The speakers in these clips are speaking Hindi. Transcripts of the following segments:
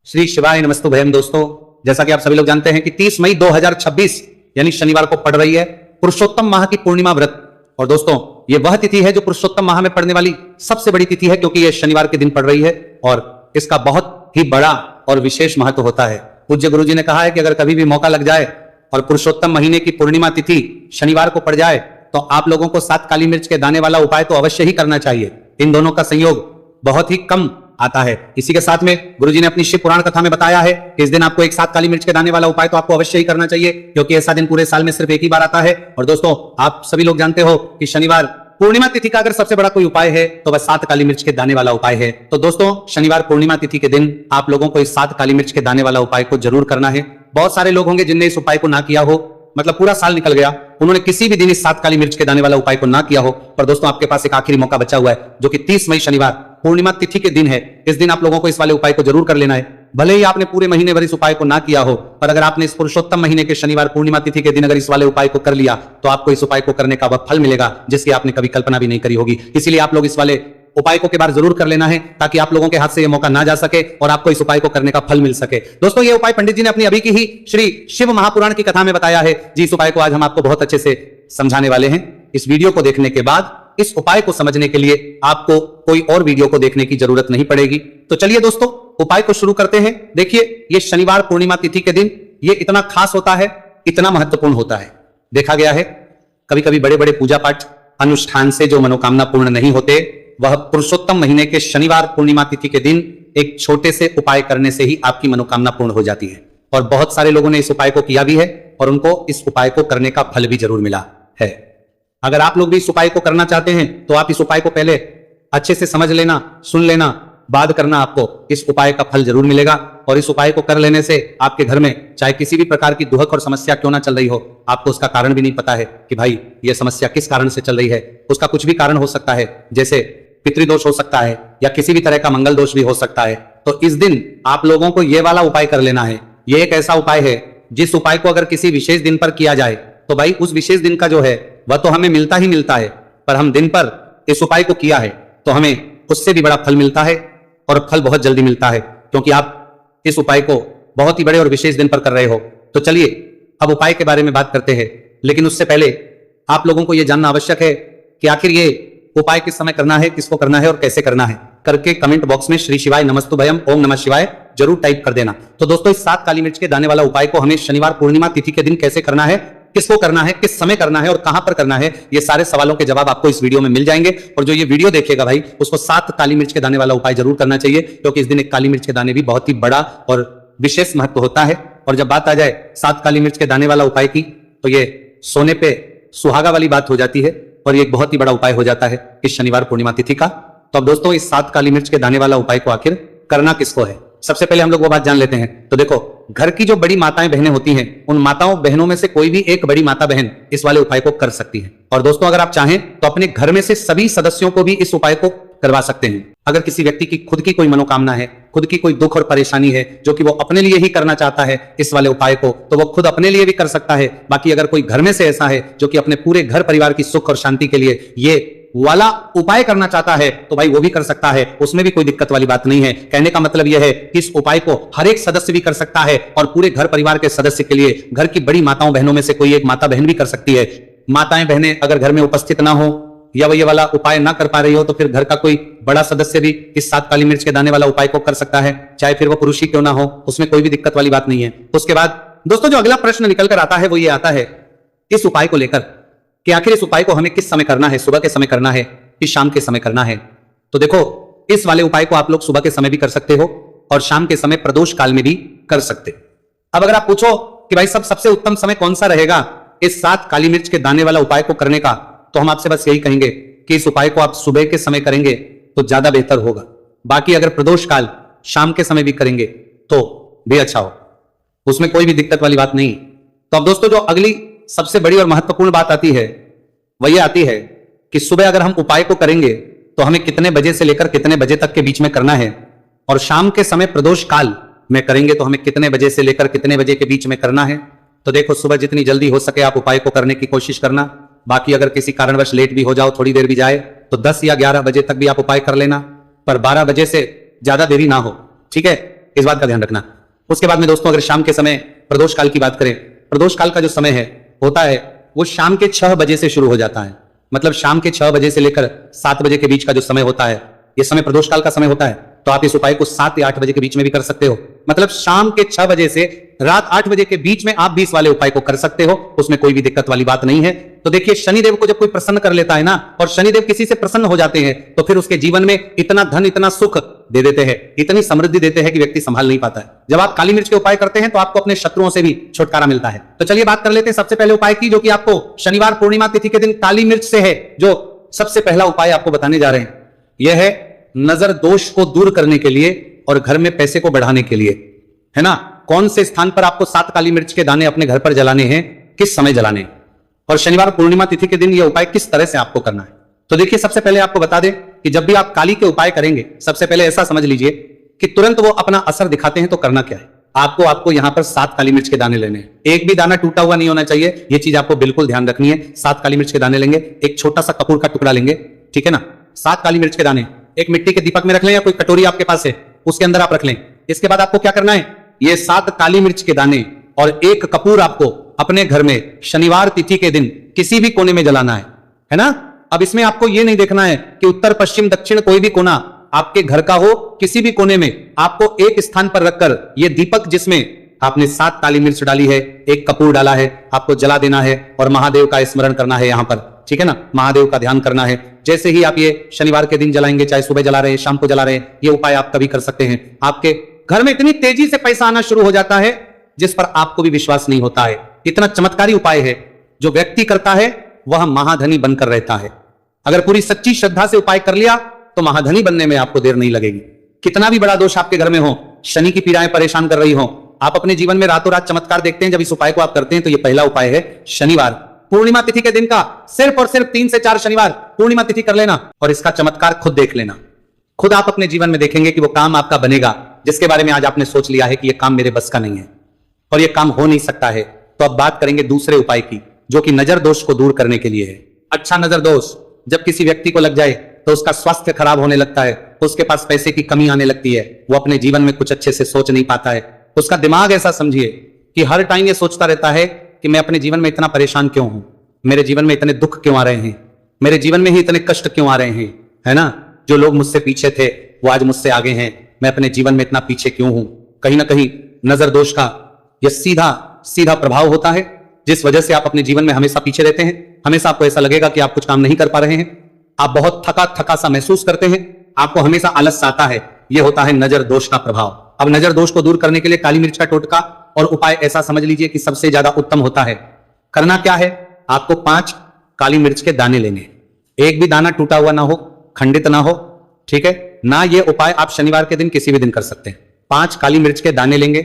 श्री शिवाय नमस्तुभयम। दोस्तों, जैसा कि आप सभी लोग जानते हैं कि 30 मई 2026 यानी शनिवार को पड़ रही है पुरुषोत्तम माह की पूर्णिमा व्रत। और दोस्तों, ये वह तिथि है जो पुरुषोत्तम माह में पड़ने वाली सबसे बड़ी तिथि है, क्योंकि ये शनिवार के दिन पड़ रही है और इसका बहुत ही बड़ा और विशेष महत्व होता है। पूज्य गुरु जी ने कहा है कि अगर कभी भी मौका लग जाए और पुरुषोत्तम महीने की पूर्णिमा तिथि शनिवार को पड़ जाए तो आप लोगों को 7 काली मिर्च के दाने वाला उपाय तो अवश्य ही करना चाहिए। इन दोनों का संयोग बहुत ही कम आता है। इसी के साथ में गुरुजी ने अपनी शिव पुराण कथा में बताया है कि इस दिन आपको एक 7 काली मिर्च के दाने वाला उपाय तो आपको अवश्य ही करना चाहिए, क्योंकि ऐसा दिन पूरे साल में सिर्फ एक ही बार आता है। और दोस्तों, आप सभी लोग जानते हो कि शनिवार पूर्णिमा तिथि का अगर सबसे बड़ा कोई उपाय है तो वह 7 काली मिर्च के दाने वाला उपाय है। तो दोस्तों, शनिवार पूर्णिमा तिथि के दिन आप लोगों को इस 7 काली मिर्च के दाने वाला उपाय को जरूर करना है। बहुत सारे लोग होंगे जिनने इस उपाय को ना किया हो, मतलब पूरा साल निकल गया, उन्होंने किसी भी दिन इस 7 काली मिर्च के दाने वाला उपाय को ना किया हो। पर दोस्तों, आपके पास एक आखिरी मौका बचा हुआ है, जो कि 30 मई शनिवार पूर्णिमा तिथि के दिन है। इस दिन आप लोगों को इस वाले उपाय को जरूर कर लेना है। भले ही आपने पूरे महीने भर इस उपाय को ना किया हो, पर अगर आपने इस पुरुषोत्तम महीने के शनिवार पूर्णिमा तिथि के दिन अगर इस वाले उपाय को कर लिया तो आपको इस उपाय को करने का वह फल मिलेगा जिसकी आपने कभी कल्पना भी नहीं करी होगी। इसीलिए आप लोग इस वाले उपाय को के बार जरूर कर लेना है, ताकि आप लोगों के हाथ से यह मौका ना जा सके और आपको इस उपाय को करने का फल मिल सके। दोस्तों, ये उपाय पंडित जी ने अपनी अभी की ही श्री शिव महापुराण की कथा में बताया है। जी, इस उपाय को आज हम आपको बहुत अच्छे से समझाने वाले हैं। इस वीडियो को देखने के बाद इस उपाय को समझने के लिए आपको कोई और वीडियो को देखने की जरूरत नहीं पड़ेगी। तो चलिए दोस्तों, उपाय को शुरू करते हैं। देखिए, ये शनिवार पूर्णिमा तिथि के दिन ये इतना खास होता है, इतना महत्वपूर्ण होता है। देखा गया है कभी कभी बड़े बड़े पूजा पाठ अनुष्ठान से जो मनोकामना पूर्ण नहीं होते, वह पुरुषोत्तम महीने के शनिवार पूर्णिमा तिथि के दिन एक छोटे से उपाय करने से ही आपकी मनोकामना पूर्ण हो जाती है। और बहुत सारे लोगों ने इस उपाय को किया भी है और उनको इस उपाय को करने का फल भी जरूर मिला है। अगर आप लोग भी इस उपाय को करना चाहते हैं तो आप इस उपाय को पहले अच्छे से समझ लेना, सुन लेना, बाद करना, आपको इस उपाय का फल जरूर मिलेगा। और इस उपाय को कर लेने से आपके घर में चाहे किसी भी प्रकार की दुहक और समस्या क्यों ना चल रही हो, आपको उसका कारण भी नहीं पता है कि भाई यह समस्या किस कारण से चल रही है। उसका कुछ भी कारण हो सकता है, जैसे पितृदोष हो सकता है या किसी भी तरह का मंगल दोष भी हो सकता है। तो इस दिन आप लोगों को यह वाला उपाय कर लेना है। यह एक ऐसा उपाय है जिस उपाय को अगर किसी विशेष दिन पर किया जाए तो भाई उस विशेष दिन का जो है वह तो हमें मिलता ही मिलता है, पर हम दिन पर इस उपाय को किया है तो हमें उससे भी बड़ा फल मिलता है, और फल बहुत जल्दी मिलता है, क्योंकि आप इस उपाय को बहुत ही बड़े और विशेष दिन पर कर रहे हो। तो चलिए अब उपाय के बारे में बात करते हैं, लेकिन उससे पहले आप लोगों को यह जानना आवश्यक है कि आखिर ये उपाय किस समय करना है, किसको करना है और कैसे करना है। करके कमेंट बॉक्स में श्री शिवाय नमस्तुभयम ओम नमः शिवाय जरूर टाइप कर देना। तो दोस्तों, इस 7 काली मिर्च के दाने वाला उपाय को हमें शनिवार पूर्णिमा तिथि के दिन कैसे करना है, किसको करना है, किस समय करना है और कहां पर करना है, ये सारे सवालों के जवाब आपको इस वीडियो में मिल जाएंगे। और जो ये वीडियो देखेगा भाई, उसको 7 काली मिर्च के दाने वाला उपाय जरूर करना चाहिए, क्योंकि इस दिन एक काली मिर्च के दाने भी बहुत ही बड़ा और विशेष महत्व होता है। और जब बात आ जाए 7 काली मिर्च के दाने वाला उपाय की, तो ये सोने पे सुहागा वाली बात हो जाती है और ये एक बहुत ही बड़ा उपाय हो जाता है इस शनिवार पूर्णिमा तिथि का। तो अब दोस्तों, इस 7 काली मिर्च के दाने वाला उपाय को आखिर करना किसको है, सबसे पहले हम लोग वो बात जान लेते हैं। तो देखो, घर की जो बड़ी माताएं बहनें होती हैं, उन माताओं बहनों में से कोई भी एक बड़ी माता बहन इस वाले उपाय को कर सकती है। और दोस्तों, अगर आप चाहें तो अपने घर में से सभी सदस्यों को भी इस उपाय को करवा सकते हैं। अगर किसी व्यक्ति की खुद की कोई मनोकामना है, खुद की कोई दुख और परेशानी है जो कि वो अपने लिए ही करना चाहता है इस वाले उपाय को, तो वो खुद अपने लिए भी कर सकता है। बाकी अगर कोई घर में से ऐसा है जो कि अपने पूरे घर परिवार की सुख और शांति के लिए ये वाला उपाय करना चाहता है, तो भाई वो भी कर सकता है, उसमें भी कोई दिक्कत वाली बात नहीं है। कहने का मतलब यह है कि इस उपाय को हर एक सदस्य भी कर सकता है और पूरे घर परिवार के सदस्य के लिए घर की बड़ी माताओं बहनों में से कोई एक माता बहन भी कर सकती है। माताएं बहनें अगर घर में उपस्थित ना हो या वो ये वाला उपाय ना कर पा रही हो, तो फिर घर का कोई बड़ा सदस्य भी इस 7 काली मिर्च के दाने वाला उपाय को कर सकता है, चाहे फिर वो पुरुष ही क्यों ना हो, उसमें कोई भी दिक्कत वाली बात नहीं है। उसके बाद दोस्तों, जो अगला प्रश्न निकल कर आता है वो ये आता है इस उपाय को लेकर कि आखिर इस उपाय को हमें किस समय करना है, सुबह के समय करना है कि शाम के समय करना है। तो देखो, इस वाले उपाय को आप लोग सुबह के समय भी कर सकते हो और शाम के समय प्रदोष काल में भी कर सकते। अब अगर आप पूछो कि भाई सबसे उत्तम समय कौन सा रहेगा इस 7 काली मिर्च के दाने वाला उपाय को करने का, तो हम आपसे बस यही कहेंगे कि इस उपाय को आप सुबह के समय करेंगे तो ज्यादा बेहतर होगा। बाकी अगर प्रदोष काल शाम के समय भी करेंगे तो भी अच्छा हो, उसमें कोई भी दिक्कत वाली बात नहीं। तो अब दोस्तों, जो अगली सबसे बड़ी और महत्वपूर्ण बात आती है वह यह आती है कि सुबह अगर हम उपाय को करेंगे तो हमें कितने बजे से लेकर कितने बजे तक के बीच में करना है, और शाम के समय प्रदोष काल में करेंगे तो हमें कितने बजे से लेकर कितने बजे के बीच में करना है। तो देखो, सुबह जितनी जल्दी हो सके आप उपाय को करने की कोशिश करना। बाकी अगर किसी कारणवश लेट भी हो जाओ, थोड़ी देर भी जाए, तो 10 या 11 बजे तक भी आप उपाय कर लेना, पर 12 बजे से ज्यादा देरी ना हो, ठीक है। इस बात का ध्यान रखना। उसके बाद में दोस्तों अगर शाम के समय प्रदोष काल की बात करें, प्रदोष काल का जो समय है होता है वो शाम के 6 बजे से शुरू हो जाता है। मतलब शाम के 6 बजे से लेकर 7 बजे के बीच का जो समय होता है, ये समय प्रदोष काल का समय होता है। तो आप इस उपाय को 7 या 8 बजे के बीच में भी कर सकते हो। मतलब शाम के 6 बजे से रात 8 बजे के बीच में आप भी इस वाले उपाय को कर सकते हो, उसमें कोई भी दिक्कत वाली बात नहीं है। तो देखिए शनिदेव को जब कोई प्रसन्न कर लेता है ना, और शनिदेव किसी से प्रसन्न हो जाते हैं, तो फिर उसके जीवन में इतना धन, इतना सुख दे देते हैं, इतनी समृद्धि देते हैं कि व्यक्ति संभाल नहीं पाता है। जब आप काली मिर्च के उपाय करते हैं तो आपको अपने शत्रुओं से भी छुटकारा मिलता है। तो चलिए बात कर लेते हैं सबसे पहले उपाय की, जो कि आपको शनिवार पूर्णिमा तिथि के दिन काली मिर्च से है। जो सबसे पहला उपाय आपको बताने जा रहे हैं यह है नजर दोष को दूर करने के लिए और घर में पैसे को बढ़ाने के लिए, है ना। कौन से स्थान पर आपको 7 काली मिर्च के दाने अपने घर पर जलाने हैं, किस समय जलाने हैं, और शनिवार पूर्णिमा तिथि के दिन यह उपाय किस तरह से आपको करना है। तो देखिए सबसे पहले आपको बता दें कि जब भी आप काली के उपाय करेंगे, सबसे पहले ऐसा समझ लीजिए कि तुरंत वो अपना असर दिखाते हैं। तो करना क्या है, आपको यहां पर 7 काली मिर्च के दाने लेने हैं। एक भी दाना टूटा हुआ नहीं होना चाहिए, यह चीज आपको बिल्कुल ध्यान रखनी है। 7 काली मिर्च के दाने लेंगे, एक छोटा सा कपूर का टुकड़ा लेंगे, ठीक है ना। 7 काली मिर्च के दाने एक मिट्टी के दीपक में रख लें या कोई कटोरी आपके पास है उसके अंदर आप रख लें। इसके बाद आपको क्या करना है, ये 7 काली मिर्च के दाने और एक कपूर आपको अपने घर में शनिवार तिथि के दिन किसी भी कोने में जलाना है ना। अब इसमें आपको यह नहीं देखना है कि उत्तर पश्चिम दक्षिण कोई भी कोना आपके घर का हो, किसी भी कोने में आपको एक स्थान पर रखकर यह दीपक जिसमें आपने 7 काली मिर्च डाली है, एक कपूर डाला है, आपको जला देना है और महादेव का स्मरण करना है यहां पर, ठीक है ना। महादेव का ध्यान करना है। जैसे ही आप ये शनिवार के दिन जलाएंगे, चाहे सुबह जला रहे हैं, शाम को जला रहे हैं, ये उपाय आप कभी कर सकते हैं। आपके घर में इतनी तेजी से पैसा आना शुरू हो जाता है जिस पर आपको भी विश्वास नहीं होता है। इतना चमत्कारी उपाय है, जो व्यक्ति करता है वह महाधनी बनकर रहता है। अगर पूरी सच्ची श्रद्धा से उपाय कर लिया तो महाधनी बनने में आपको देर नहीं लगेगी। कितना भी बड़ा दोष आपके घर में हो, शनि की पीड़ाएं परेशान कर रही हो, आप अपने जीवन में रातों रात चमत्कार देखते हैं जब इस उपाय को आप करते हैं। तो यह पहला उपाय है शनिवार पूर्णिमा तिथि के दिन का, सिर्फ और सिर्फ 3 से 4 शनिवार पूर्णिमा तिथि कर लेना और इसका चमत्कार खुद देख लेना। खुद आप अपने जीवन में देखेंगे कि वो काम आपका बनेगा जिसके बारे में आज आपने सोच लिया है कि यह काम मेरे बस का नहीं है और यह काम हो नहीं सकता है। तो अब बात करेंगे दूसरे उपाय की, जो कि नजर दोष को दूर करने के लिए है। अच्छा नजर दोष जब किसी व्यक्ति को लग जाए तो उसका स्वास्थ्य खराब होने लगता है, उसके पास पैसे की कमी आने लगती है, वो अपने जीवन में कुछ अच्छे से सोच नहीं पाता है। उसका दिमाग ऐसा समझिए कि हर टाइम ये सोचता रहता है कि मैं अपने जीवन में इतना परेशान क्यों हूं, मेरे जीवन में इतने दुख क्यों आ रहे हैं, मेरे जीवन में ही इतने कष्ट क्यों आ रहे हैं, है ना। जो लोग मुझसे पीछे थे वो आज मुझसे आगे हैं, मैं अपने जीवन में इतना पीछे क्यों हूं। कहीं ना कहीं नजर दोष का यह सीधा प्रभाव होता है, जिस वजह से आप अपने जीवन में हमेशा पीछे रहते हैं। हमेशा आपको ऐसा लगेगा कि आप कुछ काम नहीं कर पा रहे हैं, आप बहुत थका सा महसूस करते हैं, आपको हमेशा आलस आता है। यह होता है नजर दोष का प्रभाव। अब नजर दोष को दूर करने के लिए काली मिर्च का टोटका और उपाय ऐसा समझ लीजिए कि सबसे ज्यादा उत्तम होता है। करना क्या है, आपको 5 काली मिर्च के दाने लेने, एक भी दाना टूटा हुआ ना हो, खंडित ना हो, ठीक है ना। यह उपाय आप शनिवार के दिन किसी भी दिन कर सकते हैं। 5 काली मिर्च के दाने लेंगे।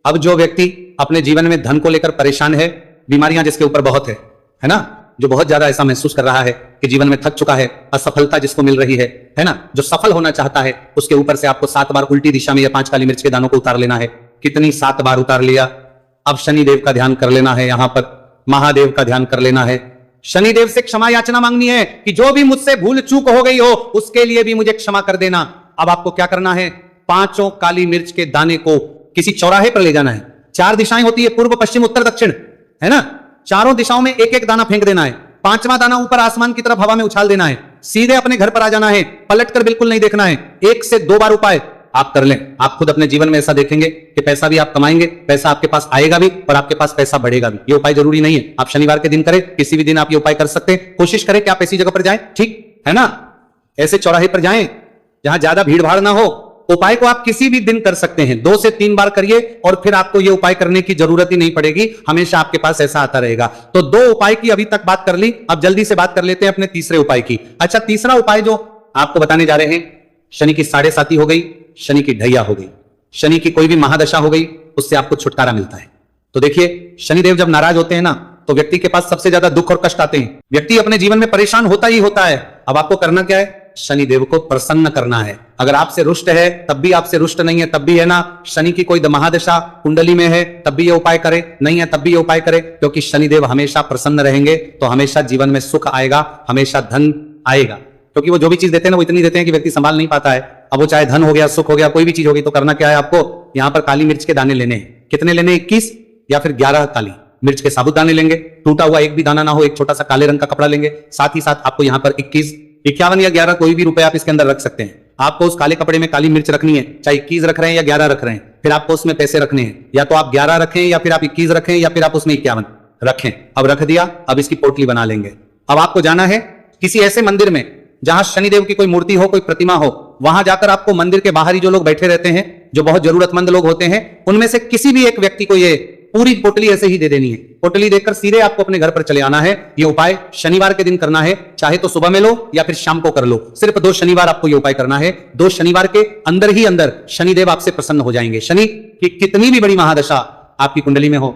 अब जो व्यक्ति अपने जीवन में धन को लेकर परेशान है, बीमारियां जिसके ऊपर बहुत है ना, जो बहुत ज्यादा ऐसा महसूस कर रहा है कि जीवन में थक चुका है, असफलता जिसको मिल रही है ना, जो सफल होना चाहता है, उसके ऊपर से आपको 7 बार उल्टी दिशा में या 5 काली मिर्च के दानों को उतार लेना है। कितनी 7 बार उतार लिया। अब शनिदेव का ध्यान कर लेना है, यहां पर महादेव का ध्यान कर लेना है। शनिदेव से क्षमा याचना मांगनी है कि जो भी मुझसे भूल चूक हो गई हो उसके लिए भी मुझे क्षमा कर देना। अब आपको क्या करना है, 5 काली मिर्च के दाने को किसी चौराहे पर ले जाना है। 4 दिशाएं होती है, पूर्व पश्चिम उत्तर दक्षिण, है ना। चारों दिशाओं में एक एक दाना फेंक देना है। 5वां दाना ऊपर आसमान की तरफ हवा में उछाल देना है। सीधे अपने घर पर आ जाना है, पलटकर बिल्कुल नहीं देखना है। 1 से 2 बार उपाय आप कर लें, आप खुद अपने जीवन में ऐसा देखेंगे कि पैसा भी आप कमाएंगे, पैसा आपके पास आएगा भी और आपके पास पैसा बढ़ेगा भी। ये उपाय जरूरी नहीं है आप शनिवार के दिन करें, किसी भी दिन आप ये उपाय कर सकते हैं। कोशिश करें कि आप ऐसी जगह पर जाएं, ठीक है ना, ऐसे चौराहे पर जाएं जहां ज्यादा भीड़ भाड़ ना हो। उपाय को आप किसी भी दिन कर सकते हैं, 2 से 3 बार करिए और फिर आपको यह उपाय करने की जरूरत ही नहीं पड़ेगी, हमेशा आपके पास ऐसा आता रहेगा। तो 2 उपाय की अभी तक बात कर ली, अब जल्दी से बात कर लेते हैं अपने तीसरे उपाय की। अच्छा, तीसरा उपाय जो आपको बताने जा रहे हैं, शनि की 7.5 हो गई, शनि की ढैया हो गई, शनि की कोई भी महादशा हो गई, उससे आपको छुटकारा मिलता है। तो देखिए, शनिदेव जब नाराज होते हैं ना तो व्यक्ति के पास सबसे ज्यादा दुख और कष्ट आते हैं, व्यक्ति अपने जीवन में परेशान होता ही होता है। अब आपको करना क्या है, शनिदेव को प्रसन्न करना है। अगर आपसे रुष्ट है तब भी, आपसे रुष्ट नहीं है तब भी, है ना, शनि की कोई महादशा कुंडली में है तब भी ये उपाय करे, नहीं है तब भी ये उपाय करे, क्योंकि शनिदेव हमेशा प्रसन्न रहेंगे तो हमेशा जीवन में सुख आएगा, हमेशा धन आएगा। क्योंकि वो जो भी चीज देते हैं ना वो इतनी देते हैं कि व्यक्ति संभाल नहीं पाता है। अब वो चाहे धन हो गया, सुख हो गया, कोई भी चीज होगी, तो करना क्या है आपको, यहां पर काली मिर्च के दाने लेने हैं। कितने लेने? 21 या फिर 11 काली मिर्च के साबुत दाने लेंगे। टूटा हुआ एक भी दाना ना हो, एक छोटा सा काले रंग का कपड़ा लेंगे। साथ ही साथ आपको यहां पर 21, 51 या 11 कोई भी रुपए आप इसके अंदर रख सकते हैं। आपको उस काले कपड़े में काली मिर्च रखनी है, चाहे 21 रख रहे हैं या 11 रख रहे हैं। फिर आपको उसमें पैसे रखने हैं, या तो आप 11 रखें या फिर आप 21 रखें या फिर आप उसमें 51 रखें। अब रख दिया, अब इसकी पोटली बना लेंगे। अब आपको जाना है किसी ऐसे मंदिर में जहां शनिदेव की कोई मूर्ति हो, कोई प्रतिमा हो। वहां जाकर आपको मंदिर के बाहर ही जो लोग बैठे रहते हैं, जो बहुत जरूरतमंद लोग होते हैं, उनमें से किसी भी एक व्यक्ति को ये पूरी पोटली ऐसे ही दे देनी है। पोटली देकर सीधे आपको अपने घर पर चले आना है। ये उपाय शनिवार के दिन करना है, चाहे तो सुबह में लो या फिर शाम को कर लो। सिर्फ 2 शनिवार आपको ये उपाय करना है। 2 शनिवार के अंदर ही अंदर शनिदेव आपसे प्रसन्न हो जाएंगे। शनि की कितनी भी बड़ी महादशा आपकी कुंडली में हो,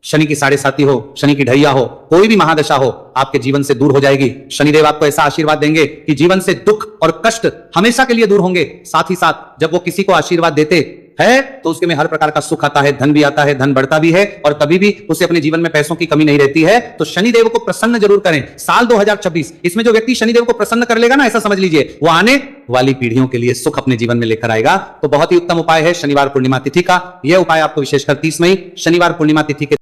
शनि की 7.5 हो, शनि की ढैया हो, कोई भी महादशा हो, आपके जीवन से दूर हो जाएगी। शनिदेव आपको ऐसा आशीर्वाद देंगे कि जीवन से दुख और कष्ट हमेशा के लिए दूर होंगे। साथ ही साथ जब वो किसी को आशीर्वाद देते है तो उसके में हर प्रकार का सुख आता है, धन भी आता है, धन बढ़ता भी है, और कभी भी उसे अपने जीवन में पैसों की कमी नहीं रहती है। तो शनिदेव को प्रसन्न जरूर करें। साल 2026 इसमें जो व्यक्ति शनिदेव को प्रसन्न कर लेगा ना, ऐसा समझ लीजिए वो आने वाली पीढ़ियों के लिए सुख अपने जीवन में लेकर आएगा। तो बहुत ही उत्तम उपाय है शनिवार पूर्णिमा तिथि का। यह उपाय आपको विशेषकर 30 मई शनिवार पूर्णिमा तिथि के